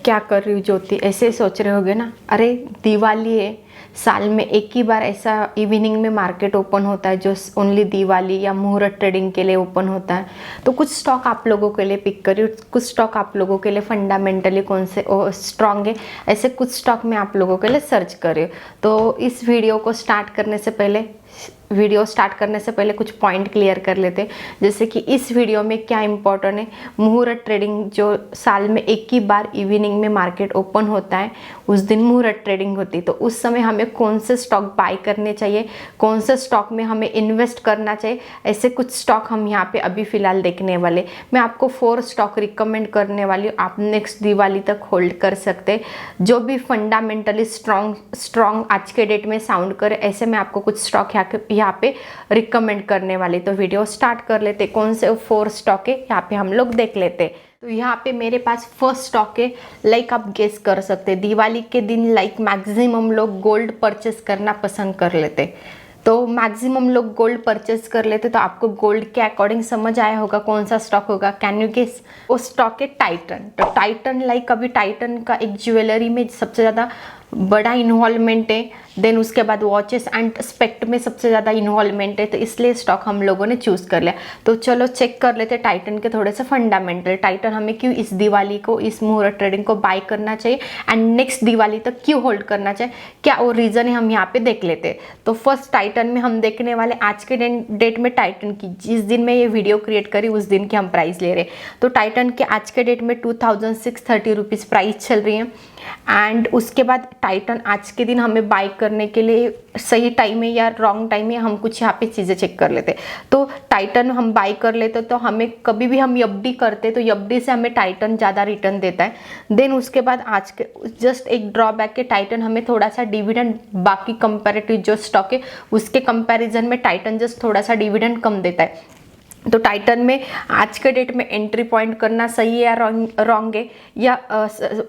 क्या कर रही हूँ ज्योति, ऐसे सोच रहे होगे ना। अरे दिवाली है, साल में एक ही बार ऐसा इवनिंग में मार्केट ओपन होता है जो ओनली दिवाली या मुहूर्त ट्रेडिंग के लिए ओपन होता है। तो कुछ स्टॉक आप लोगों के लिए पिक करी, कुछ स्टॉक आप लोगों के लिए फंडामेंटली कौन से स्ट्रांग है, ऐसे कुछ स्टॉक मैं आप लोगों के लिए सर्च करी। तो इस वीडियो स्टार्ट करने से पहले कुछ पॉइंट क्लियर कर लेते हैं। जैसे कि इस वीडियो में क्या इंपॉर्टेंट है, मुहूर्त ट्रेडिंग जो साल में एक ही बार इवनिंग में मार्केट ओपन होता है उस दिन मुहूर्त ट्रेडिंग होती है। तो उस समय हमें कौन से स्टॉक बाय करने चाहिए, कौन से स्टॉक में हमें इन्वेस्ट करना चाहिए, ऐसे कुछ स्टॉक हम यहाँ पे अभी फिलहाल देखने वाले। मैं आपको 4 स्टॉक रिकमेंड करने वाली हूँ, आप नेक्स्ट दिवाली तक होल्ड कर सकते, जो भी फंडामेंटली स्ट्रॉन्ग आज के डेट में साउंड करे, ऐसे मैं आपको कुछ स्टॉक यहाँ पे रिकमेंड करने वाली। तो वीडियो स्टार्ट कर लेते, कौन से 4 स्टॉक है यहाँ पे हम लोग देख लेते। तो यहाँ पे मेरे पास फर्स्ट स्टॉक है, लाइक आप गेस कर सकते दिवाली के दिन लाइक मैक्सिमम लोग गोल्ड परचेस करना पसंद कर लेते। तो मैक्सिमम लोग गोल्ड परचेस कर लेते, तो आपको गोल्ड के अकॉर्डिंग समझ आया होगा कौन सा स्टॉक होगा। Can you guess? वो स्टॉक है टाइटन। तो टाइटन लाइक अभी टाइटन का एक ज्वेलरी में सबसे ज़्यादा बड़ा इन्वॉल्वमेंट है, देन उसके बाद वॉचेस एंड स्पेक्ट में सबसे ज़्यादा इन्वॉल्वमेंट है, तो इसलिए स्टॉक हम लोगों ने चूज़ कर लिया। तो चलो चेक कर लेते टाइटन के थोड़े से फंडामेंटल। टाइटन हमें क्यों इस दिवाली को, इस मुहूर्त ट्रेडिंग को बाय करना चाहिए एंड नेक्स्ट दिवाली तक क्यों होल्ड करना चाहिए, क्या वो रीज़न है, हम यहाँ पे देख लेते। तो फर्स्ट टाइटन में हम देखने वाले आज के डेट में टाइटन की, जिस दिन में ये वीडियो क्रिएट करी उस दिन की हम प्राइस ले रहे। तो टाइटन के आज के डेट में 2630 रुपीज़ प्राइस चल रही है। एंड उसके बाद टाइटन आज के दिन हमें बाय करने के लिए सही टाइम है या रॉन्ग टाइम है, हम कुछ यहाँ पे चीज़ें चेक कर लेते। तो टाइटन हम बाय कर लेते, तो हमें कभी भी हम एफडी करते तो एफडी से हमें टाइटन ज़्यादा रिटर्न देता है। देन उसके बाद आज के जस्ट एक ड्रॉबैक के टाइटन हमें थोड़ा सा डिविडेंड बाकी कंपेरेटिव जो स्टॉक है उसके कंपैरिजन में टाइटन जस्ट थोड़ा सा डिविडेंड कम देता है। तो टाइटन में आज के डेट में एंट्री पॉइंट करना सही है या रॉन्ग है, या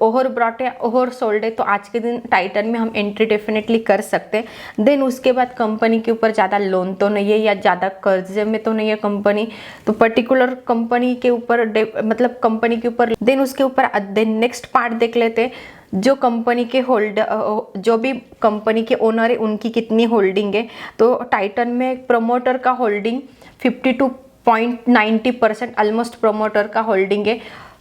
ओवर ब्रॉट है ओवर सोल्ड है, तो आज के दिन टाइटन में हम एंट्री डेफिनेटली कर सकते हैं। देन उसके बाद कंपनी के ऊपर ज़्यादा लोन तो नहीं है या ज़्यादा कर्जे में तो नहीं है कंपनी, तो पर्टिकुलर कंपनी के ऊपर मतलब कंपनी के ऊपर। देन उसके ऊपर देन नेक्स्ट पार्ट देख लेते हैं, जो कंपनी के जो भी कंपनी के ओनर है उनकी कितनी होल्डिंग है। तो टाइटन में प्रमोटर का होल्डिंग 52.90% ऑलमोस्ट प्रमोटर का होल्डिंग है।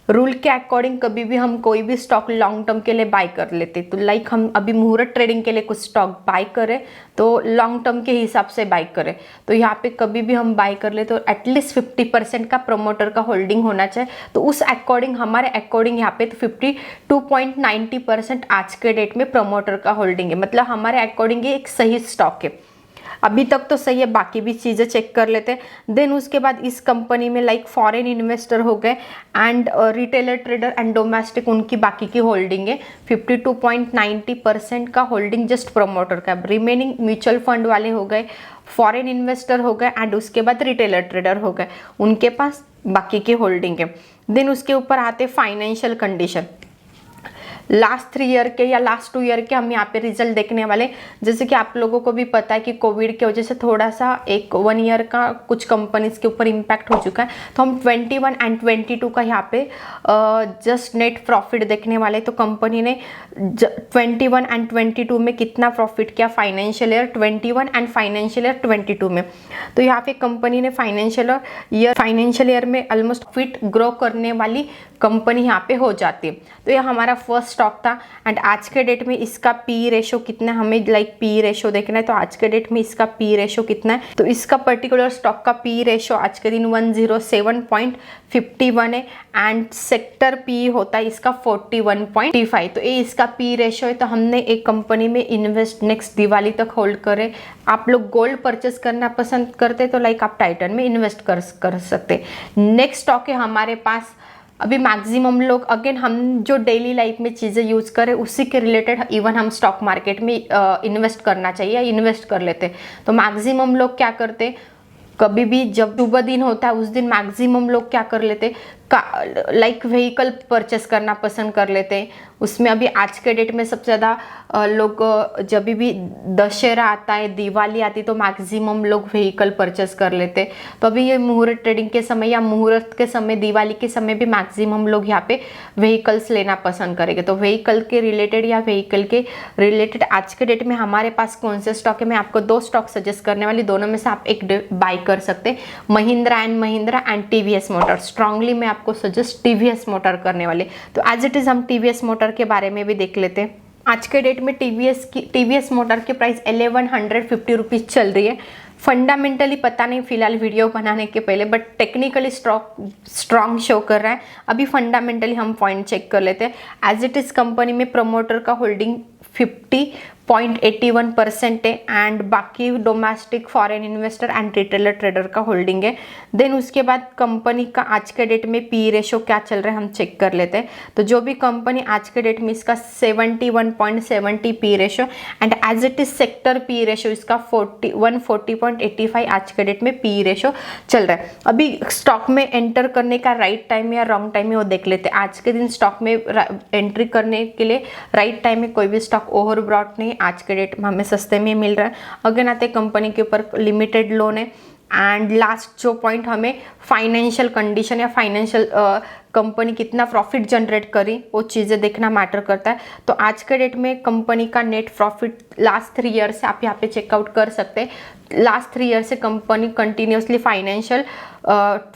रूल के अकॉर्डिंग कभी भी हम कोई भी स्टॉक लॉन्ग टर्म के लिए बाय कर लेते, तो लाइक हम अभी मुहूर्त ट्रेडिंग के लिए कुछ स्टॉक बाय करें तो लॉन्ग टर्म के हिसाब से बाय करें। तो यहाँ पे कभी भी हम बाय कर ले तो एटलीस्ट 50% का प्रमोटर का होल्डिंग होना चाहिए। तो उस अकॉर्डिंग हमारे अकॉर्डिंग यहाँ पे तो 52.90% आज के डेट में प्रमोटर का होल्डिंग है, मतलब हमारे अकॉर्डिंग ये एक सही स्टॉक है। अभी तक तो सही है, बाकी भी चीज़ें चेक कर लेते हैं। देन उसके बाद इस कंपनी में लाइक फॉरेन इन्वेस्टर हो गए and retailer trader and domestic, उनकी बाकी की होल्डिंग है 52.90% का होल्डिंग जस्ट प्रमोटर का। रिमेनिंग म्यूचुअल फंड वाले हो गए, फॉरेन इन्वेस्टर हो गए एंड उसके बाद रिटेलर ट्रेडर हो गए, उनके पास बाकी की होल्डिंग है। देन उसके ऊपर आते फाइनेंशियल कंडीशन, लास्ट 3 ईयर के या लास्ट 2 ईयर के हम यहाँ पे रिजल्ट देखने वाले। जैसे कि आप लोगों को भी पता है कि कोविड की वजह से थोड़ा सा 1 ईयर का कुछ कंपनीज के ऊपर इम्पैक्ट हो चुका है, तो हम 21 एंड 22 का यहाँ पे जस्ट नेट प्रॉफिट देखने वाले। तो कंपनी ने 21 एंड 22 में कितना प्रॉफिट किया, financial year 21 and financial year 22 में। तो यहाँ पे कंपनी ने फाइनेंशियल ईयर में ऑलमोस्ट प्रॉफिट ग्रो करने वाली कंपनी यहाँ पे हो जाती है। तो यह हमारा फर्स्ट स्टॉक था एंड आज के डेट में इसका पी रेशो कितना, हमें लाइक पी रेशो देखना है। तो आज के डेट में इसका पी रेशो कितना है, तो इसका पर्टिकुलर स्टॉक का पी रेशो आज के दिन 107.51 है एंड सेक्टर पी होता है इसका 41.5। तो ये इसका पी रेशो है। तो हमने एक कंपनी में इन्वेस्ट नेक्स्ट दिवाली तक होल्ड करे। आप लोग गोल्ड परचेस करना पसंद करते तो लाइक आप टाइटन में इन्वेस्ट कर सकते। नेक्स्ट स्टॉक है हमारे पास, अभी मैक्सिमम लोग अगेन हम जो डेली लाइफ में चीज़ें यूज़ करें उसी के रिलेटेड इवन हम स्टॉक मार्केट में इन्वेस्ट करना चाहिए या इन्वेस्ट कर लेते। तो मैक्सिमम लोग क्या करते, कभी भी जब शुभ दिन होता है उस दिन मैक्सिमम लोग क्या कर लेते, लाइक व्हीकल परचेस करना पसंद कर लेते हैं। उसमें अभी आज के डेट में सबसे ज़्यादा लोग जब भी दशहरा आता है, दिवाली आती, तो मैक्सिमम लोग व्हीकल परचेस कर लेते हैं। तो अभी ये मुहूर्त ट्रेडिंग के समय या मुहूर्त के समय, दिवाली के समय भी मैक्सिमम लोग यहाँ पे व्हीकल्स लेना पसंद करेंगे। तो व्हीकल के रिलेटेड या व्हीकल के रिलेटेड आज के डेट में हमारे पास कौन से स्टॉक है, मैं आपको 2 स्टॉक सजेस्ट करने वाली, दोनों में से आप एक बाय कर सकते हैं। Mahindra and TVS motor. Strongly मैं आपको सजेस्ट टीवीएस मोटर करने वाले। तो एज इट इज़ हम टीवीएस मोटर के बारे में भी देख लेते हैं। आज के डेट में टीवीएस मोटर की प्राइस 1150 रुपीज़ चल रही है। फंडामेंटली पता नहीं फिलहाल वीडियो बनाने के पहले, बट टेक्निकली स्ट्रॉन्ग शो कर रहा है। अभी फंडामेंटली हम पॉइंट चेक कर लेते हैं। एज इट इज़ कंपनी में प्रमोटर का होल्डिंग 50.81% है एंड बाकी domestic, foreign investor and retailer trader का होल्डिंग है। देन उसके बाद कंपनी का आज के डेट में पी रेशो क्या चल रहा है हम चेक कर लेते हैं। तो जो भी कंपनी आज के डेट में इसका 71.70 P ratio and as it is sector P ratio इसका 140.85 आज के डेट में पी रेशो चल रहा है। अभी स्टॉक में एंटर करने का राइट टाइम या रॉन्ग टाइम है वो देख लेते हैं। आज के दिन स्टॉक में एंट्री करने के लिए राइट टाइम में कोई भी स्टॉक ओवरब्रॉट नहीं, आज के डेट में हमें सस्ते में मिल रहा है। अगेन आते कंपनी के ऊपर लिमिटेड लोन है एंड लास्ट जो पॉइंट हमें फाइनेंशियल कंडीशन या फाइनेंशियल कंपनी कितना प्रॉफिट जनरेट करी वो चीज़ें देखना मैटर करता है। तो आज के डेट में कंपनी का नेट प्रॉफिट लास्ट 3 ईयर से आप यहाँ पे चेकआउट कर सकते हैं। लास्ट 3 ईयर से कंपनी कंटिन्यूसली फाइनेंशियल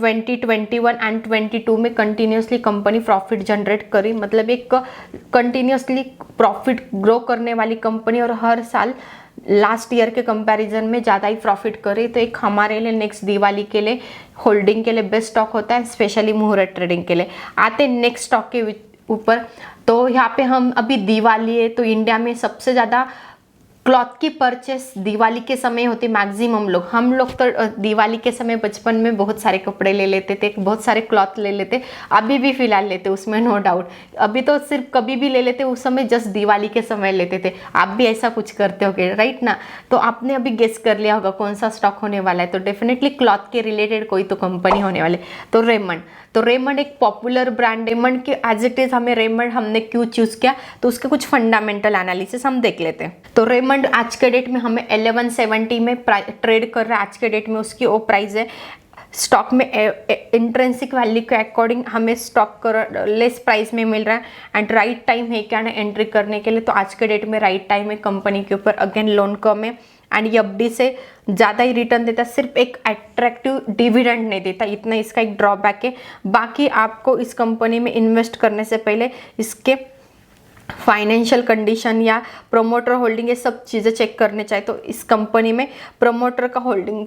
2021 एंड 22 में कंटिन्यूसली कंपनी प्रॉफिट जनरेट करी, मतलब एक कंटिन्यूसली प्रॉफिट ग्रो करने वाली कंपनी और हर साल लास्ट ईयर के कंपैरिजन में ज़्यादा ही प्रॉफिट करे। तो एक हमारे लिए नेक्स्ट दिवाली के लिए होल्डिंग के लिए बेस्ट स्टॉक होता है, स्पेशली मुहूर्त ट्रेडिंग के लिए। आते नेक्स्ट स्टॉक के ऊपर। तो यहाँ पे हम अभी दिवाली है तो इंडिया में सबसे ज़्यादा क्लॉथ की परचेस दिवाली के समय होती मैक्सिमम लोग। हम लोग तो दिवाली के समय बचपन में बहुत सारे कपड़े ले लेते थे, बहुत सारे क्लॉथ ले लेते, अभी भी फिलहाल लेते, उसमें नो डाउट। अभी तो सिर्फ कभी भी ले लेते, उस समय जस्ट दिवाली के समय लेते थे। आप भी ऐसा कुछ करते होगे राइट ना। तो आपने अभी गेस कर लिया होगा कौन सा स्टॉक होने वाला है। तो डेफिनेटली क्लॉथ के रिलेटेड कोई तो कंपनी होने वाले। तो रेमंड एक पॉपुलर ब्रांड। रेमंड के एज इट इज हमें रेमंड हमने क्यों चूज किया, तो उसके कुछ फंडामेंटल एनालिसिस हम देख लेते हैं। तो रेमंड आज के डेट में हमें 1170 में ट्रेड कर रहा है। आज के डेट में उसकी वो प्राइस है। स्टॉक में इंट्रेंसिक वैल्यू के अकॉर्डिंग हमें स्टॉक लेस प्राइस में मिल रहा है एंड राइट टाइम है क्या ना एंट्री करने के लिए। तो आज के डेट में राइट टाइम है कंपनी के ऊपर। अगेन लोन कम है एंड ये एफडी से ज़्यादा ही रिटर्न देता है, सिर्फ एक अट्रैक्टिव डिविडेंड नहीं देता, इतना इसका एक ड्रॉबैक है। बाकी आपको इस कंपनी में इन्वेस्ट करने से पहले इसके फाइनेंशियल कंडीशन या प्रोमोटर होल्डिंग ये सब चीज़ें चेक करने चाहिए। तो इस कंपनी में प्रमोटर का होल्डिंग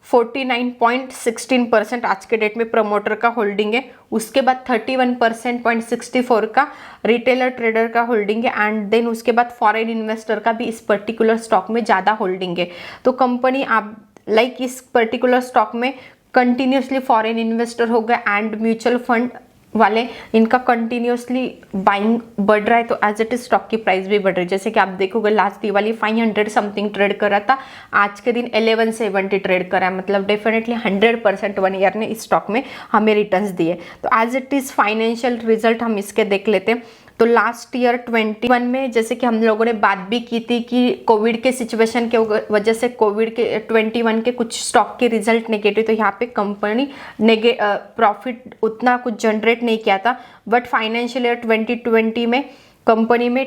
49.16% आज के डेट में प्रमोटर का होल्डिंग है। उसके बाद 31.64 का रिटेलर ट्रेडर का होल्डिंग है एंड देन उसके बाद फॉरेन इन्वेस्टर का भी इस पर्टिकुलर स्टॉक में ज़्यादा होल्डिंग है। तो कंपनी आप लाइक इस पर्टिकुलर स्टॉक में कंटिन्यूसली फॉरेन इन्वेस्टर हो गए एंड म्यूचुअल फंड वाले इनका कंटिन्यूसली बाइंग बढ़ रहा है। तो एज इट इज स्टॉक की प्राइस भी बढ़ रही है। जैसे कि आप देखोगे लास्ट दिवाली 500 समथिंग ट्रेड कर रहा था, आज के दिन 1170 ट्रेड कर रहा है, मतलब डेफिनेटली 100% 1 ईयर ने इस स्टॉक में हमें रिटर्न्स दिए। तो as it is financial result हम इसके देख लेते हैं। तो लास्ट ईयर 21 में जैसे कि हम लोगों ने बात भी की थी कि कोविड के सिचुएशन के वजह से कोविड के 21 के कुछ स्टॉक के रिजल्ट नेगेटिव, तो यहाँ पे कंपनी प्रॉफिट उतना कुछ जनरेट नहीं किया था। बट फाइनेंशियल ईयर 2020 में कंपनी में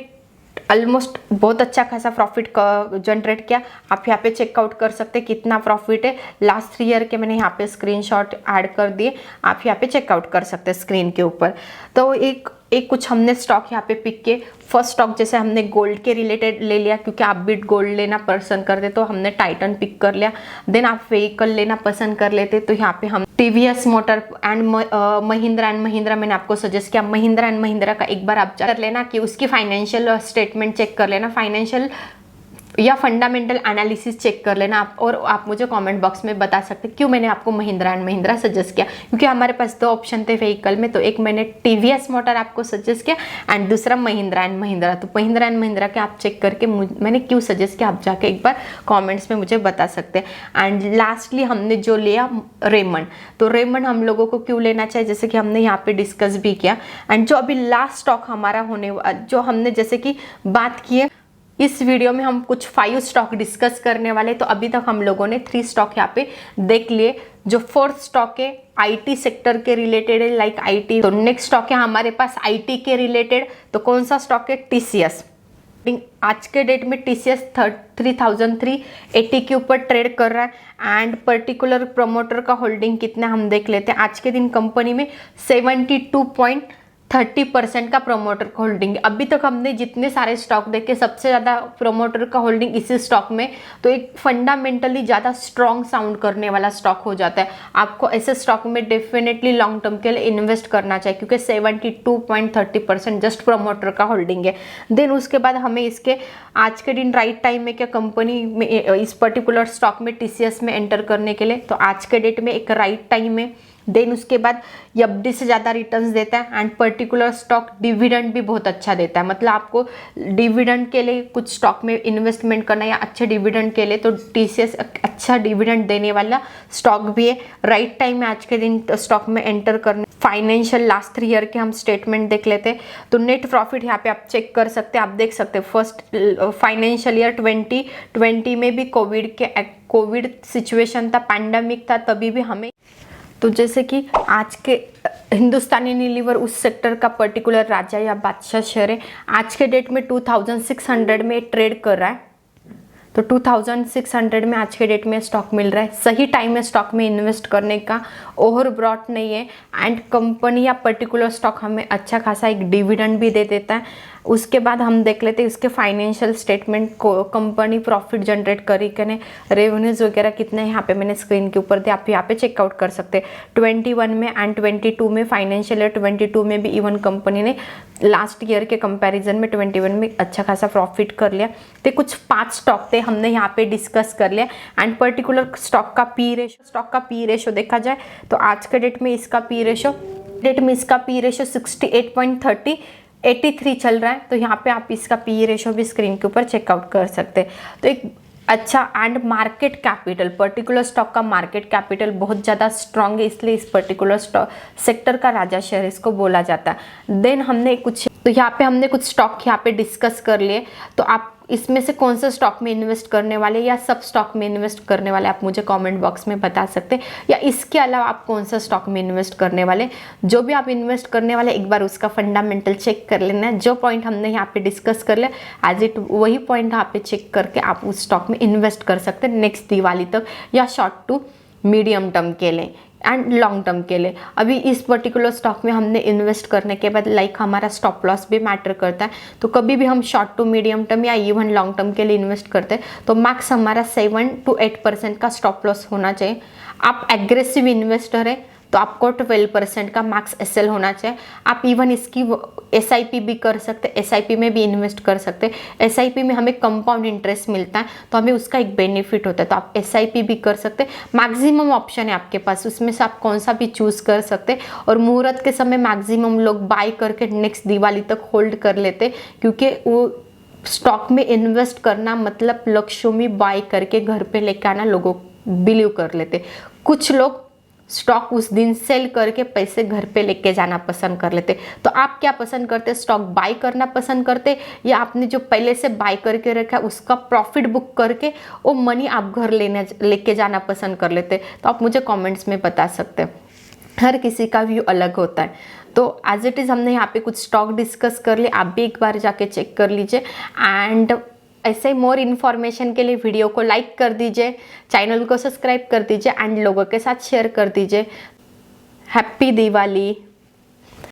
ऑलमोस्ट बहुत अच्छा खासा प्रॉफिट जनरेट किया। आप यहाँ पे चेकआउट कर सकते हैं कितना प्रॉफिट है। लास्ट 3 ईयर के मैंने यहाँ पे स्क्रीनशॉट ऐड कर दिए, आप यहाँ पे चेकआउट कर सकते हैं स्क्रीन के ऊपर। तो एक कुछ हमने स्टॉक यहाँ पे पिक किए। फर्स्ट स्टॉक जैसे हमने गोल्ड के रिलेटेड ले लिया, क्योंकि आप भी गोल्ड लेना पसंद करते तो हमने टाइटन पिक कर लिया। देन आप व्हीकल लेना पसंद कर लेते तो यहाँ पे हम टीवीएस मोटर एंड महिंद्रा मैंने आपको सजेस्ट किया। महिंद्रा एंड महिंद्रा का एक बार आप कर लेना कि उसकी फाइनेंशियल स्टेटमेंट चेक कर लेना। फाइनेंशियल या फंडामेंटल एनालिसिस चेक कर लेना आप, और आप मुझे कमेंट बॉक्स में बता सकते हैं क्यों मैंने आपको महिंद्रा एंड महिंद्रा सजेस्ट किया। क्योंकि हमारे पास 2 ऑप्शन थे व्हीकल में, तो एक मैंने टीवीएस मोटर आपको सजेस्ट किया एंड दूसरा महिंद्रा एंड महिंद्रा। तो महिंद्रा एंड महिंद्रा के आप चेक करके मैंने क्यों सजेस्ट किया आप जाके एक बार कॉमेंट्स में मुझे बता सकते हैं। एंड लास्टली हमने जो लिया रेमंड, तो रेमंड हम लोगों को क्यों लेना चाहिए जैसे कि हमने यहाँ पे डिस्कस भी किया। एंड जो अभी लास्ट स्टॉक हमारा होने जो हमने जैसे कि बात की है, इस वीडियो में हम कुछ 5 स्टॉक डिस्कस करने वाले। तो अभी तक हम लोगों ने 3 स्टॉक यहाँ पे देख लिए। जो 4th स्टॉक है आईटी सेक्टर के रिलेटेड है, लाइक आईटी। तो नेक्स्ट स्टॉक है हमारे पास आईटी के रिलेटेड, तो कौन सा स्टॉक है, टीसीएस। आज के डेट में टीसीएस 3380 के ऊपर ट्रेड कर रहा है। एंड पर्टिकुलर प्रमोटर का होल्डिंग कितना हम देख लेते हैं। आज के दिन कंपनी में 72.30% का प्रमोटर का होल्डिंग। अभी तक हमने जितने सारे स्टॉक देखे सबसे ज़्यादा प्रमोटर का होल्डिंग इसी स्टॉक में, तो एक फंडामेंटली ज़्यादा स्ट्रॉन्ग साउंड करने वाला स्टॉक हो जाता है। आपको ऐसे स्टॉक में डेफिनेटली लॉन्ग टर्म के लिए इन्वेस्ट करना चाहिए क्योंकि 72.30% जस्ट प्रमोटर का होल्डिंग है। देन उसके बाद हमें इसके आज के दिन राइट टाइम है क्या कंपनी में इस पर्टिकुलर स्टॉक में टीसीएस में एंटर करने के लिए, तो आज के डेट में एक राइट टाइम है। देन उसके बाद एफडी से ज़्यादा रिटर्न्स देता है एंड पर्टिकुलर स्टॉक डिविडेंड भी बहुत अच्छा देता है। मतलब आपको डिविडेंड के लिए कुछ स्टॉक में इन्वेस्टमेंट करना या अच्छे डिविडेंड के लिए, तो टीसीएस अच्छा डिविडेंड देने वाला स्टॉक भी है। राइट टाइम में आज के दिन स्टॉक में एंटर करने। फाइनेंशियल लास्ट 3 ईयर के हम स्टेटमेंट देख लेते हैं, तो नेट प्रॉफिट यहाँ पे आप चेक कर सकते हैं। आप देख सकते हैं फर्स्ट फाइनेंशियल ईयर 2020 में भी कोविड सिचुएशन था, पैंडेमिक था, तभी भी हमें, तो जैसे कि आज के हिंदुस्तान यूनिलीवर उस सेक्टर का पर्टिकुलर राजा या बादशाह शेयर है। आज के डेट में 2600 में ट्रेड कर रहा है, तो 2600 में आज के डेट में स्टॉक मिल रहा है। सही टाइम में स्टॉक में इन्वेस्ट करने का, ओवर ब्रॉट नहीं है। एंड कंपनी या पर्टिकुलर स्टॉक हमें अच्छा खासा एक डिविडेंड भी दे देता है। उसके बाद हम देख लेते हैं इसके फाइनेंशियल स्टेटमेंट को, कंपनी प्रॉफिट जनरेट करी कि नहीं, रेवेन्यूज वगैरह कितने यहाँ पे मैंने स्क्रीन के ऊपर दिया, आप यहाँ पे चेकआउट कर सकते हैं। 21 में एंड 22 में, फाइनेंशियल ईयर 22 में भी इवन कंपनी ने लास्ट ईयर के कंपैरिजन में 21 में अच्छा खासा प्रॉफिट कर लिया। तो कुछ 5 स्टॉक थे हमने यहाँ पे डिस्कस कर लिया। एंड पर्टिकुलर स्टॉक का पी रेशो देखा जाए तो आज के डेट में इसका पी रेशो 68.30 83 चल रहा है। तो यहाँ पे आप इसका पी रेशो भी स्क्रीन के ऊपर चेकआउट कर सकते हैं। तो एक अच्छा and market capital, particular stock का मार्केट कैपिटल बहुत ज़्यादा स्ट्रांग है, इसलिए इस पर्टिकुलर स्टॉक सेक्टर का राजा शेयर इसको बोला जाता है। देन हमने कुछ, तो यहाँ पे हमने कुछ स्टॉक यहाँ पे डिस्कस कर लिए। तो आप इसमें से कौन सा स्टॉक में इन्वेस्ट करने वाले या सब स्टॉक में इन्वेस्ट करने वाले आप मुझे कमेंट बॉक्स में बता सकते हैं, या इसके अलावा आप कौन सा स्टॉक में इन्वेस्ट करने वाले। जो भी आप इन्वेस्ट करने वाले एक बार उसका फंडामेंटल चेक कर लेना है। जो पॉइंट हमने यहाँ पे डिस्कस कर लिया एज इट वही पॉइंट यहाँ पे चेक करके आप उस स्टॉक में इन्वेस्ट कर सकते हैं नेक्स्ट दिवाली तक, या शॉर्ट टू मीडियम टर्म के लिए एंड लॉन्ग टर्म के लिए। अभी इस पर्टिकुलर स्टॉक में हमने इन्वेस्ट करने के बाद लाइक हमारा स्टॉप लॉस भी मैटर करता है। तो कभी भी हम शॉर्ट टू मीडियम टर्म या इवन लॉन्ग टर्म के लिए इन्वेस्ट करते हैं तो मैक्स हमारा 7 to 8% का स्टॉप लॉस होना चाहिए। आप एग्रेसिव इन्वेस्टर है तो आपको 12% का मैक्स एसएल होना चाहिए। आप इवन इसकी एसआईपी भी कर सकते हैं, एसआईपी में भी इन्वेस्ट कर सकते हैं। एसआईपी में हमें कंपाउंड इंटरेस्ट मिलता है तो हमें उसका एक बेनिफिट होता है, तो आप एसआईपी भी कर सकते हैं। मैक्सिमम ऑप्शन है आपके पास, उसमें से आप कौन सा भी चूज़ कर सकते हैं। और मुहूर्त के समय मैक्सिमम लोग बाय करके नेक्स्ट दिवाली तक होल्ड कर लेते, क्योंकि वो स्टॉक में इन्वेस्ट करना मतलब लक्ष्मी बाय करके घर पे लेके आना लोगों बिलीव कर लेते। कुछ लोग स्टॉक उस दिन सेल करके पैसे घर पे लेके जाना पसंद कर लेते। तो आप क्या पसंद करते, स्टॉक बाय करना पसंद करते, या आपने जो पहले से बाय करके रखा उसका प्रॉफिट बुक करके वो मनी आप घर लेके जाना पसंद कर लेते। तो आप मुझे कमेंट्स में बता सकते हैं, हर किसी का व्यू अलग होता है। तो एज इट इज़ हमने यहाँ पे कुछ स्टॉक डिस्कस कर लिए, आप भी एक बार जाके चेक कर लीजिए। एंड ऐसे मोर इन्फॉर्मेशन के लिए वीडियो को लाइक कर दीजिए, चैनल को सब्सक्राइब कर दीजिए एंड लोगों के साथ शेयर कर दीजिए। हैप्पी दिवाली।